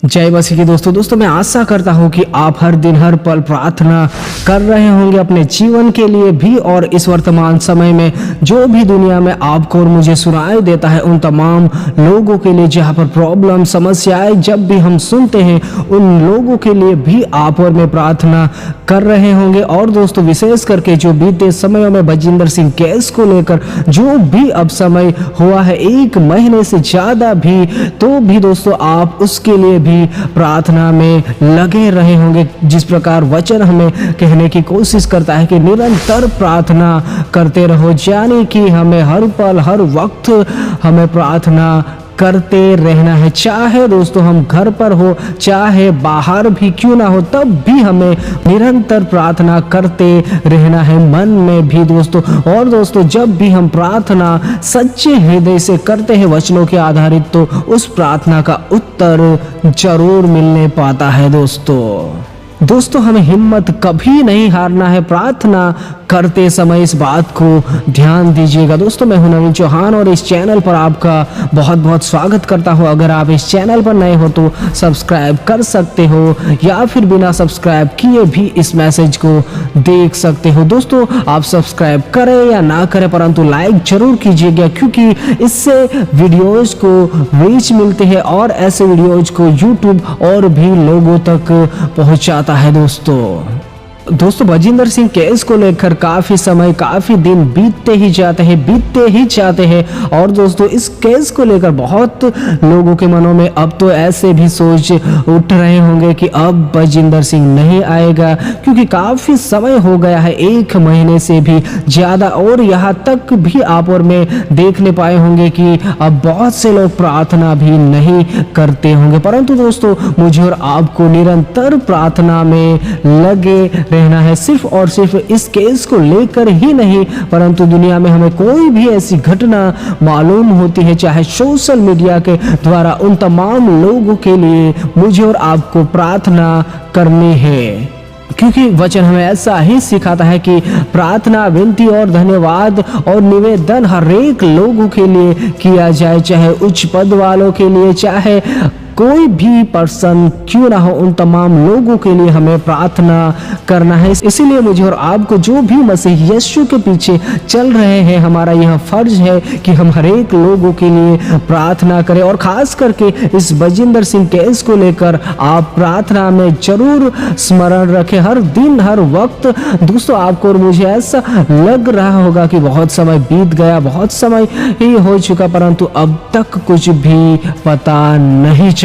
जय मसीह की दोस्तों मैं आशा करता हूं कि आप हर दिन हर पल प्रार्थना कर रहे होंगे अपने जीवन के लिए भी, और इस वर्तमान समय में जो भी दुनिया में आपको और मुझे सुनाई देता है उन तमाम लोगों के लिए जहां पर प्रॉब्लम समस्याएं जब भी हम सुनते हैं उन लोगों के लिए भी आप और मैं प्रार्थना कर रहे होंगे। और दोस्तों विशेष करके जो बीते समयों में बजिंदर सिंह केस को लेकर जो भी अब समय हुआ है 1 महीने से ज्यादा भी, तो भी दोस्तों आप उसके लिए भी प्रार्थना में लगे रहे होंगे। जिस प्रकार वचन हमें कहने की कोशिश करता है कि निरंतर प्रार्थना करते रहो, यानी कि हमें हर पल हर वक्त हमें प्रार्थना करते रहना है। चाहे दोस्तों हम घर पर हो चाहे बाहर भी क्यों ना हो, तब भी हमें निरंतर प्रार्थना करते रहना है मन में भी दोस्तों। और दोस्तों जब भी हम प्रार्थना सच्चे हृदय से करते हैं वचनों के आधारित, तो उस प्रार्थना का उत्तर जरूर मिलने पाता है दोस्तों हमें हिम्मत कभी नहीं हारना है प्रार्थना करते समय। इस बात को ध्यान दीजिएगा दोस्तों। मैं हूं नवीन चौहान और इस चैनल पर आपका बहुत बहुत स्वागत करता हूं। अगर आप इस चैनल पर नए हो तो सब्सक्राइब कर सकते हो, या फिर बिना सब्सक्राइब किए भी इस मैसेज को देख सकते हो। दोस्तों आप सब्सक्राइब करें या ना करें, परंतु लाइक जरूर कीजिएगा, क्योंकि इससे वीडियोज को रीच मिलते हैं और ऐसे वीडियोज को यूट्यूब और भी लोगों तक पहुंचाता है दोस्तों बजिंदर सिंह केस को लेकर काफी समय काफी दिन बीतते ही जाते हैं। और दोस्तों इस केस को लेकर बहुत लोगों के मनों में अब तो ऐसे भी सोच उठ रहे होंगे कि अब बजिंदर सिंह नहीं आएगा, क्योंकि काफी समय हो गया है 1 महीने से भी ज्यादा। और यहाँ तक भी आप और मैं देखने पाए होंगे कि अब बहुत से लोग प्रार्थना भी नहीं करते होंगे, परंतु दोस्तों मुझे और आपको निरंतर प्रार्थना में लगे रहना है। सिर्फ और सिर्फ इस केस को लेकर ही नहीं, परंतु दुनिया में हमें कोई भी ऐसी घटना मालूम होती है चाहे सोशल मीडिया के द्वारा, उन तमाम लोगों के लिए मुझे और आपको प्रार्थना करनी है, क्योंकि वचन हमें ऐसा ही सिखाता है कि प्रार्थना विनती और धन्यवाद और निवेदन हर एक लोगों के लिए किया जाए, चाहे उच्च पद वालों के लिए चाहे कोई भी पर्सन क्यों ना हो, उन तमाम लोगों के लिए हमें प्रार्थना करना है। इसीलिए मुझे और आपको जो भी मसीह यीशु के पीछे चल रहे हैं, हमारा यह फर्ज है कि हम हर एक लोगों के लिए प्रार्थना करें। और खास करके इस बजिंदर सिंह केस को लेकर आप प्रार्थना में जरूर स्मरण रखें हर दिन हर वक्त। दोस्तों आपको और मुझे ऐसा लग रहा होगा कि बहुत समय बीत गया, बहुत समय ही हो चुका, परंतु अब तक कुछ भी पता नहीं चला।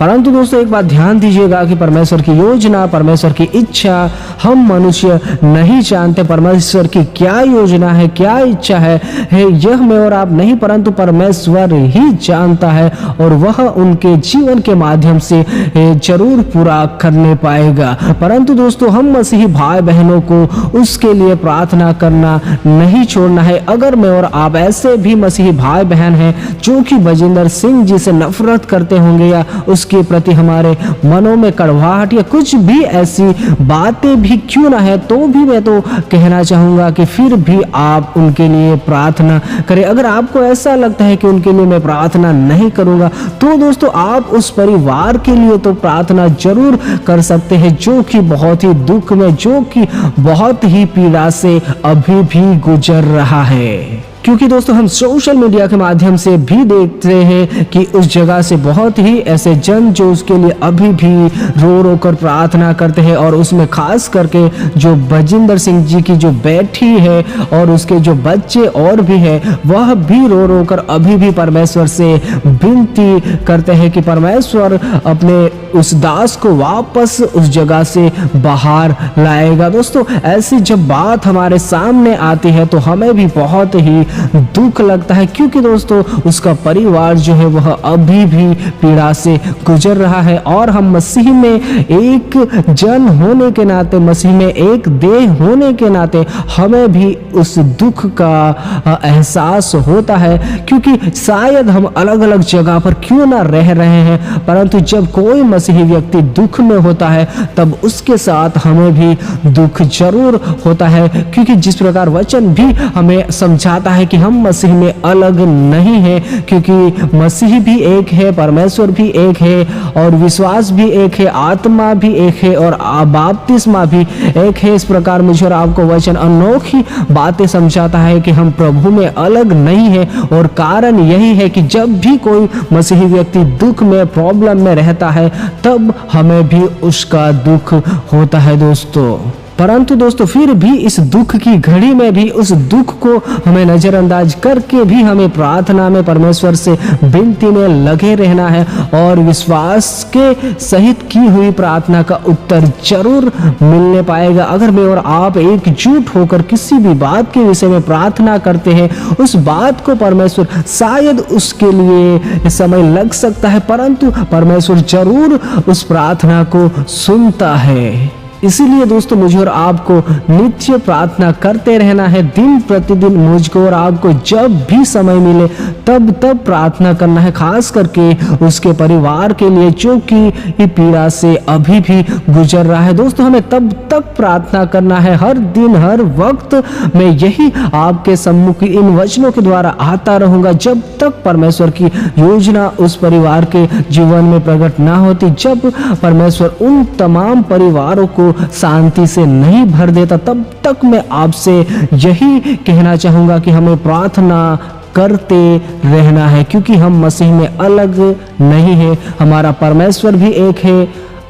परंतु दोस्तों एक बात ध्यान दीजिएगा कि परमेश्वर की योजना, परमेश्वर की इच्छा हम मनुष्य नहीं जानते। परमेश्वर की क्या योजना है, क्या इच्छा है यह मैं और आप नहीं, परंतु परमेश्वर ही जानता है, और वह उनके जीवन के माध्यम से जरूर पूरा करने पाएगा। परंतु दोस्तों हम मसीही भाई बहनों को उसके लिए प्रार्थना करना नहीं छोड़ना है। अगर मैं और आप ऐसे भी मसीही भाई बहन हैं जो कि बजिंदर सिंह जी से नफरत करते होंगे, या उसके प्रति हमारे मनों में कड़वाहट या कुछ भी ऐसी बातें भी क्यों ना है, तो भी मैं तो कहना चाहूंगा कि फिर भी आप उनके लिए प्रार्थना करें। अगर आपको ऐसा लगता है कि उनके लिए मैं प्रार्थना नहीं करूंगा, तो दोस्तों आप उस परिवार के लिए तो प्रार्थना जरूर कर सकते हैं जो कि बहुत ही दुख में, जो कि बहुत ही पीड़ा से अभी भी गुजर रहा है। क्योंकि दोस्तों हम सोशल मीडिया के माध्यम से भी देखते हैं कि उस जगह से बहुत ही ऐसे जन जो उसके लिए अभी भी रो रो कर प्रार्थना करते हैं, और उसमें खास करके जो बजिंदर सिंह जी की जो बेटी है और उसके जो बच्चे और भी है, वह भी रो रो कर अभी भी परमेश्वर से विनती करते हैं कि परमेश्वर अपने उस दास को वापस उस जगह से बाहर लाएगा। दोस्तों ऐसी जब बात हमारे सामने आती है तो हमें भी बहुत ही दुख लगता है, क्योंकि दोस्तों उसका परिवार जो है वह अभी भी पीड़ा से गुजर रहा है। और हम मसीह में एक जन होने के नाते, मसीह में एक देह होने के नाते हमें भी उस दुख का एहसास होता है, क्योंकि शायद हम अलग अलग जगह पर क्यों ना रह रहे हैं, परंतु जब कोई मसीही व्यक्ति दुख में होता है तब उसके साथ हमें भी दुख जरूर होता है। क्योंकि जिस प्रकार वचन भी हमें समझाता है है कि हम मसीह में अलग नहीं है, क्योंकि मसीह भी एक है, परमेश्वर भी एक है, और विश्वास भी एक है, आत्मा भी एक है, और बपतिस्मा भी एक है। इस प्रकार मुझे और आपको वचन अनोखी बातें समझाता है कि हम प्रभु में अलग नहीं है। और कारण यही है कि जब भी कोई मसीही व्यक्ति दुख में, प्रॉब्लम में रहता है, तब हमें भी उसका दुख होता है दोस्तों। परंतु दोस्तों फिर भी इस दुख की घड़ी में भी उस दुख को हमें नजरअंदाज करके भी हमें प्रार्थना में परमेश्वर से विनती में लगे रहना है, और विश्वास के सहित की हुई प्रार्थना का उत्तर जरूर मिलने पाएगा। अगर मैं और आप एकजुट होकर किसी भी बात के विषय में प्रार्थना करते हैं, उस बात को परमेश्वर, शायद उसके लिए समय लग सकता है, परंतु परमेश्वर जरूर उस प्रार्थना को सुनता है। इसीलिए दोस्तों मुझे और आपको नित्य प्रार्थना करते रहना है। दिन प्रतिदिन मुझको और आपको जब भी समय मिले तब प्रार्थना करना है, खास करके उसके परिवार के लिए जो कि पीड़ा से अभी भी गुजर रहा है। दोस्तों हमें तब तक प्रार्थना करना है, हर दिन हर वक्त मैं यही आपके सम्मुख इन वचनों के द्वारा आता रहूंगा, जब तक परमेश्वर की योजना उस परिवार के जीवन में प्रकट ना होती, जब परमेश्वर उन तमाम परिवारों को शांति से नहीं भर देता, तब तक मैं आपसे यही कहना चाहूंगा कि हमें प्रार्थना करते रहना है, क्योंकि हम मसीह में अलग नहीं है। हमारा परमेश्वर भी एक है,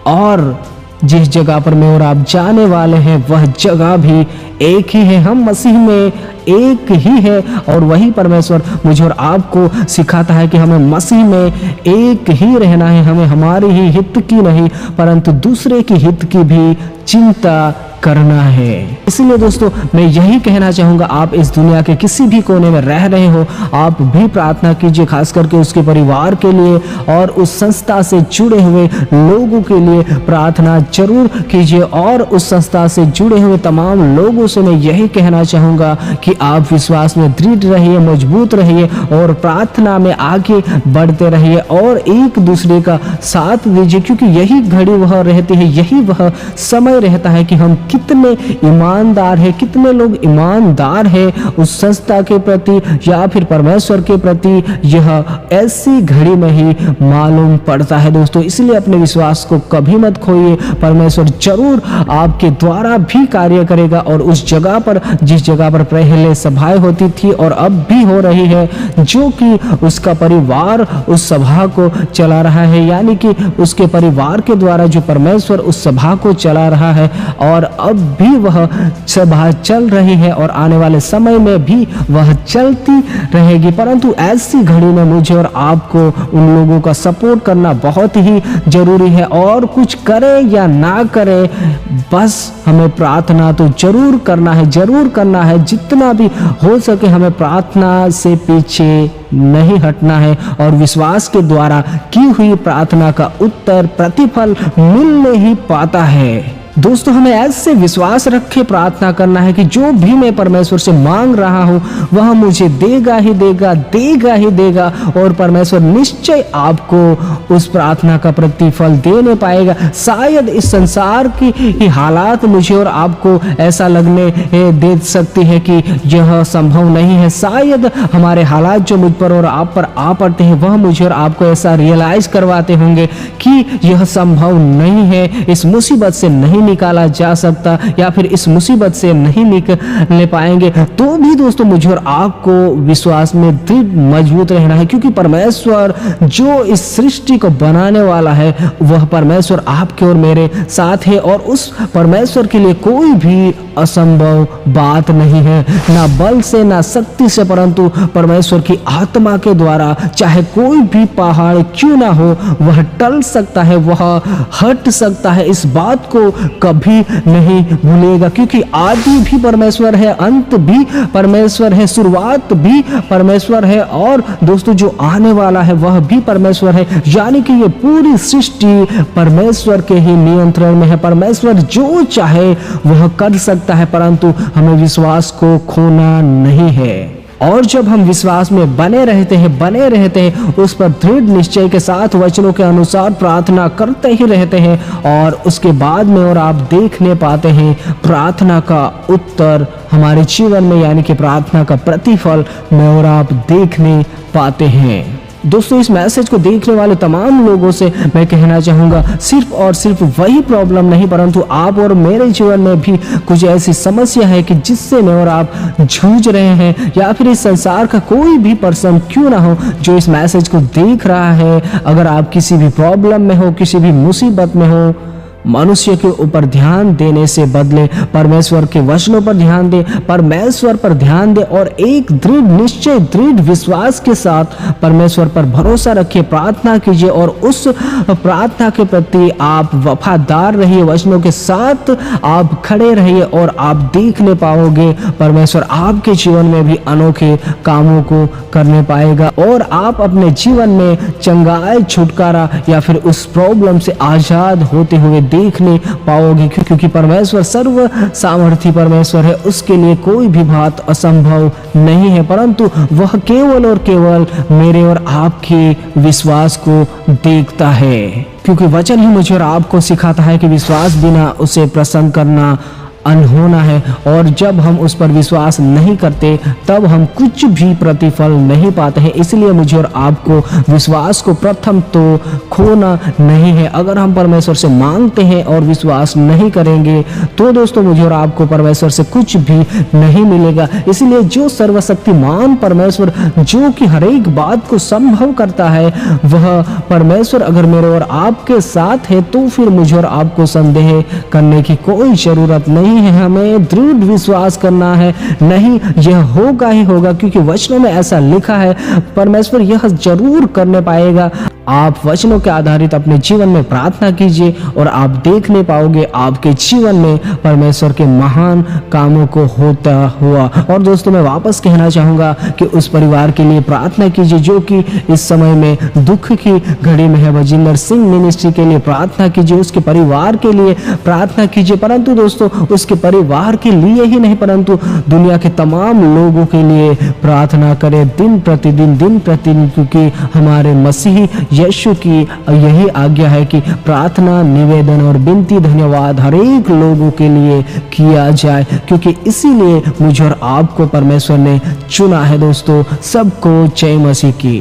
और जिस जगह पर मैं और आप जाने वाले हैं वह जगह भी एक ही है। हम मसीह में एक ही है, और वही परमेश्वर मुझे और आपको सिखाता है कि हमें मसीह में एक ही रहना है। हमें हमारे ही हित की नहीं, परंतु दूसरे की हित की भी चिंता करना है। इसलिए दोस्तों मैं यही कहना चाहूंगा, आप इस दुनिया के किसी भी कोने में रह रहे हो, आप भी प्रार्थना कीजिए, खास करके उसके परिवार के लिए और उस संस्था से जुड़े हुए लोगों के लिए प्रार्थना जरूर कीजिए। और उस संस्था से जुड़े हुए तमाम लोगों से मैं यही कहना चाहूंगा कि आप विश्वास में दृढ़ रहिए, मजबूत रहिए, और प्रार्थना में आगे बढ़ते रहिए, और एक दूसरे का साथ दीजिए, क्योंकि यही घड़ी वह रहती है, यही वह समय रहता है कि हम कितने ईमानदार है, कितने लोग ईमानदार है उस संस्था के प्रति या फिर परमेश्वर के प्रति, यह ऐसी घड़ी में ही मालूम पड़ता है दोस्तों। इसलिए अपने विश्वास को कभी मत खोइए, परमेश्वर जरूर आपके द्वारा भी कार्य करेगा। और उस जगह पर, जिस जगह पर पहले सभाएं होती थी और अब भी हो रही है, जो कि उसका परिवार उस सभा को चला रहा है, यानी कि उसके परिवार के द्वारा जो परमेश्वर उस सभा को चला रहा है, और अब भी वह सभा चल रही है, और आने वाले समय में भी वह चलती रहेगी। परंतु ऐसी घड़ी में मुझे और आपको उन लोगों का सपोर्ट करना बहुत ही जरूरी है, और कुछ करे या ना करे, बस हमें प्रार्थना तो जरूर करना है, जरूर करना है। जितना भी हो सके हमें प्रार्थना से पीछे नहीं हटना है, और विश्वास के द्वारा की हुई प्रार्थना का उत्तर, प्रतिफल मिलने ही पाता है। दोस्तों हमें ऐसे विश्वास रखे प्रार्थना करना है कि जो भी मैं परमेश्वर से मांग रहा हूं वह मुझे देगा ही देगा, देगा ही देगा, और परमेश्वर निश्चय आपको उस प्रार्थना का प्रतिफल देने पाएगा। शायद इस संसार की हालात मुझे और आपको ऐसा लगने दे सकती है कि यह संभव नहीं है। शायद हमारे हालात जो मुझ पर और आप पर आ पड़ते हैं, वह मुझे और आपको ऐसा रियलाइज करवाते होंगे कि यह संभव नहीं है, इस मुसीबत से नहीं निकाला जा सकता, या फिर इस मुसीबत से नहीं निकलने पाएंगे। तो भी दोस्तों मुझे और आपको विश्वास में दृढ़ मजबूत रहना है, क्योंकि परमेश्वर जो इस सृष्टि को बनाने वाला है, वह परमेश्वर आपके और मेरे साथ है, और उस परमेश्वर के लिए कोई भी असंभव बात नहीं है, ना बल से ना शक्ति से, परंतु परमेश्वर की आत्मा के द्वारा चाहे कोई भी पहाड़ क्यों ना हो, वह टल सकता है, वह हट सकता है। इस बात को कभी नहीं भूलेगा, क्योंकि आदि भी परमेश्वर है, अंत भी परमेश्वर है, शुरुआत भी परमेश्वर है, और दोस्तों जो आने वाला है वह भी परमेश्वर है। यानी कि ये पूरी सृष्टि परमेश्वर के ही नियंत्रण में है। परमेश्वर जो चाहे वह कर सकता है, परंतु हमें विश्वास को खोना नहीं है। और जब हम विश्वास में बने रहते हैं उस पर दृढ़ निश्चय के साथ वचनों के अनुसार प्रार्थना करते ही रहते हैं, और उसके बाद में और आप देखने पाते हैं प्रार्थना का उत्तर हमारे जीवन में, यानी कि प्रार्थना का प्रतिफल में और आप देखने पाते हैं। दोस्तों, इस मैसेज को देखने वाले तमाम लोगों से मैं कहना चाहूँगा, सिर्फ और सिर्फ वही प्रॉब्लम नहीं, परंतु आप और मेरे जीवन में भी कुछ ऐसी समस्या है कि जिससे मैं और आप जूझ रहे हैं, या फिर इस संसार का कोई भी पर्सन क्यों ना हो जो इस मैसेज को देख रहा है, अगर आप किसी भी प्रॉब्लम में हो, किसी भी मुसीबत में हो, मनुष्य के ऊपर ध्यान देने से बदले परमेश्वर के वचनों पर ध्यान दे, परमेश्वर पर ध्यान दे और एक दृढ़ निश्चय, दृढ़ विश्वास के साथ परमेश्वर पर भरोसा रखिए, प्रार्थना कीजिए और उस प्रार्थना के प्रति आप वफादार रहिए, वचनों के साथ आप खड़े रहिए और आप देखने पाओगे परमेश्वर आपके जीवन में भी अनोखे कामों को करने पाएगा और आप अपने जीवन में चंगाई, छुटकारा या फिर उस प्रॉब्लम से आजाद होते हुए देखने पाओगे, क्योंकि परमेश्वर सर्व सामर्थी परमेश्वर है, उसके लिए कोई भी बात असंभव नहीं है, परंतु वह केवल और केवल मेरे और आपके विश्वास को देखता है, क्योंकि वचन ही मुझे और आपको सिखाता है कि विश्वास बिना उसे प्रसन्न करना अनहोना है, और जब हम उस पर विश्वास नहीं करते तब हम कुछ भी प्रतिफल नहीं पाते हैं। इसलिए मुझे और आपको विश्वास को प्रथम तो खोना नहीं है। अगर हम परमेश्वर से मांगते हैं और विश्वास नहीं करेंगे तो दोस्तों मुझे और आपको परमेश्वर से कुछ भी नहीं मिलेगा। इसलिए जो सर्वशक्तिमान परमेश्वर जो कि हर एक बात को संभव करता है, वह परमेश्वर अगर मेरे और आपके साथ है तो फिर मुझे और आपको संदेह करने की कोई जरूरत नहीं है। हमें दृढ़ विश्वास करना है, नहीं यह होगा ही होगा, क्योंकि वचनों में ऐसा लिखा है, परमेश्वर यह जरूर करने पाएगा। आप वचनों के आधारित अपने जीवन में प्रार्थना कीजिए और आप देखने पाओगे आपके जीवन में परमेश्वर के महान कामों को होता हुआ। और दोस्तों, मैं वापस कहना चाहूँगा कि उस परिवार के लिए प्रार्थना कीजिए जो कि इस समय में दुख की घड़ी में है। बजिंदर सिंह मिनिस्ट्री के लिए प्रार्थना कीजिए, उसके परिवार के लिए प्रार्थना कीजिए, परंतु दोस्तों उसके परिवार के लिए ही नहीं परंतु दुनिया के तमाम लोगों के लिए प्रार्थना करें दिन प्रतिदिन, क्योंकि हमारे मसीही यीशु की यही आज्ञा है कि प्रार्थना, निवेदन और विनती, धन्यवाद हर एक लोगों के लिए किया जाए, क्योंकि इसीलिए मुझे और आपको परमेश्वर ने चुना है। दोस्तों, सबको जय मसीह की।